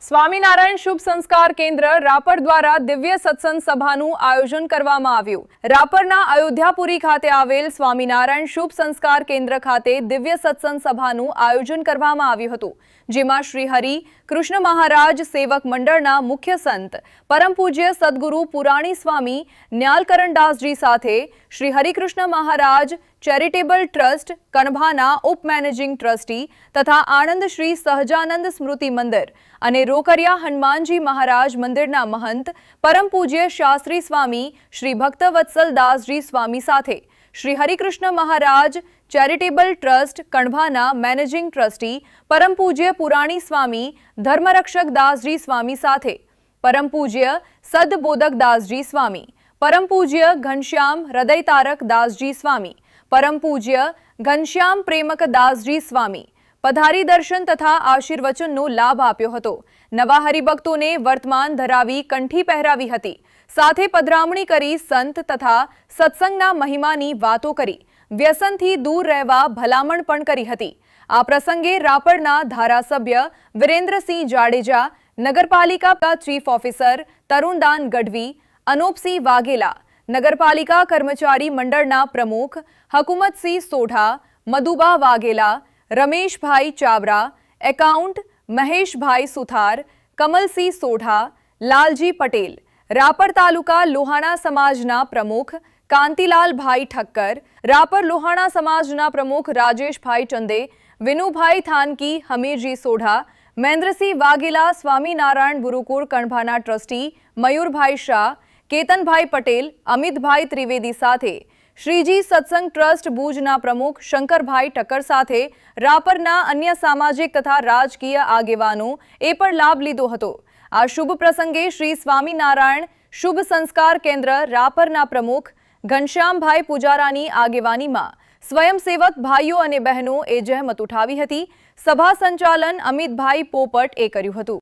સ્વામિનારાયણ શુભ સંસ્કાર કેન્દ્ર રાપર દ્વારા દિવ્ય સત્સંગ સભાનું આયોજન કરવામાં આવ્યું। રાપરના અયોધ્યાપુરી ખાતે આવેલ સ્વામિનારાયણ શુભ સંસ્કાર કેન્દ્ર ખાતે દિવ્ય સત્સંગ સભાનું આયોજન કરવામાં આવ્યું હતું, જેમાં શ્રી હરિ કૃષ્ણ મહારાજ સેવક મંડળના મુખ્ય સંત પરમ પૂજ્ય સદગુરુ પુરાણી સ્વામી ન્યાલકરણદાસજી સાથે શ્રી હરિકૃષ્ણ મહારાજ ચેરિટેબલ ટ્રસ્ટ કણભાના ઉપ મેનેજિંગ ટ્રસ્ટી તથા આનંદ શ્રી સહજાનંદ સ્મૃતિ મંદિર અને રોકરિયા હનુમાનજી મહારાજ મંદિરના મહંત પરમ પૂજ્ય શાસ્ત્રી સ્વામી શ્રી ભક્તવત્સલ દાસજી સ્વામી સાથે શ્રી હરિકૃષ્ણ મહારાજ ચેરિટેબલ ટ્રસ્ટ કણભાના મેનેજિંગ ટ્રસ્ટી પરમ પૂજ્ય પુરાણી સ્વામી ધર્મરક્ષક દાસજી સ્વામી સાથે પરમ પૂજ્ય સદબોધક દાસજી સ્વામી, પરમ પૂજ્ય ઘનશ્યામ હૃદયતારક દાસજી સ્વામી, परम पूज्य घनश्याम प्रेमक दासजी स्वामी पधारी दर्शन तथा आशीर्वचनનો લાભ આપ્યો હતો। નવા હરિભક્તોને વર્તમાન ધરાવી કંઠી પહેરાવી હતી, સાથે પધરામણી કરી સંત તથા સત્સંગના મહિમાની વાતો કરી વ્યસનથી દૂર રહેવા ભલામણ પણ કરી હતી। આ પ્રસંગે રાપરના ધારાસભ્ય વિરેન્દ્રસિંહ જાડેજા, નગરપાલિકા ચીફ ઓફિસર તરુણદાન ગઢવી, અનોપસિંહ વાઘેલા, નગરપાલિકા કર્મચારી મંડળના પ્રમુખ હકુમતસિંહ સોઢા, મધુબા વાઘેલા, રમેશભાઈ ચાવરા, એકાઉન્ટ મહેશભાઈ સુથાર, કમલસિંહ સોઢા, લાલજી પટેલ, રાપર તાલુકા લોહાણા સમાજના પ્રમુખ કાંતિલાલભાઈ ઠક્કર, રાપર લોહાણા સમાજના પ્રમુખ રાજેશભાઈ ચંદે, વિનુભાઈ થાનકી, હમીરજી સોઢા, મહેન્દ્રસિંહ વાઘેલા, સ્વામિનારાયણ ગુરુકુળ કણભાના ટ્રસ્ટી મયુરભાઈ શાહ, કેતનભાઈ પટેલ, અમિતભાઈ ત્રિવેદી સાથે શ્રીજી સત્સંગ ટ્રસ્ટ ભુજના પ્રમુખ શંકરભાઈ ઠક્કર સાથે રાપરના અન્ય સામાજિક તથા રાજકીય આગેવાનો એ પણ લાભ લીધો હતો। આ શુભ પ્રસંગે શ્રી સ્વામિનારાયણ શુભ સંસ્કાર કેન્દ્ર રાપરના પ્રમુખ ઘનશ્યામભાઈ પૂજારાની આગેવાનીમાં સ્વયંસેવક ભાઈઓ અને બહેનો એ જહેમત ઉઠાવી હતી। સભા સંચાલન અમિતભાઈ પોપટ એ કર્યું હતું।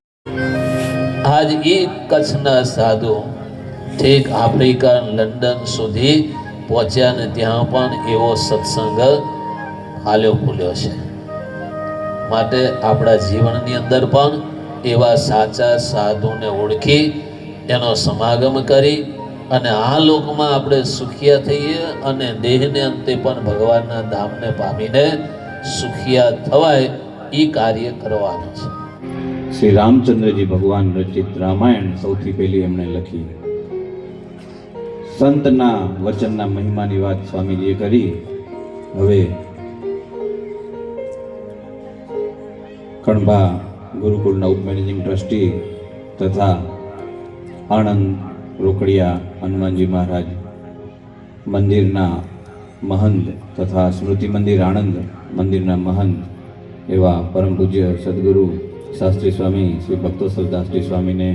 આજ એક કચ્છના સાધુ ઠેક આફ્રિકા લંડન સુધી પહોંચ્યા ને ત્યાં પણ એવો સત્સંગ હાલ્યો ફૂલ્યો છે। માટે આપણા જીવનની અંદર પણ એવા સાચા સાધુને ઓળખી એનો સમાગમ કરી અને આ લોકમાં આપણે સુખિયા થઈએ અને દેહને અંતે પણ ભગવાનના ધામને પામીને સુખિયા થવાય એ કાર્ય કરવાનું છે। શ્રી રામચંદ્રજી ભગવાન રચિત રામાયણ સૌથી પહેલી એમણે લખી। સંતના વચનના મહિમાની વાત સ્વામીજીએ કરી। હવે કણભા ગુરુકુળના ઉપ મેનેજિંગ ટ્રસ્ટી તથા આણંદ રોકડિયા હનુમાનજી મહારાજ મંદિરના મહંત તથા સ્મૃતિ મંદિર આણંદ મંદિરના મહંત એવા પરમ પૂજ્ય સદગુરુ શાસ્ત્રી સ્વામી શ્રી ભક્તવત્સલ દાસજી સ્વામીને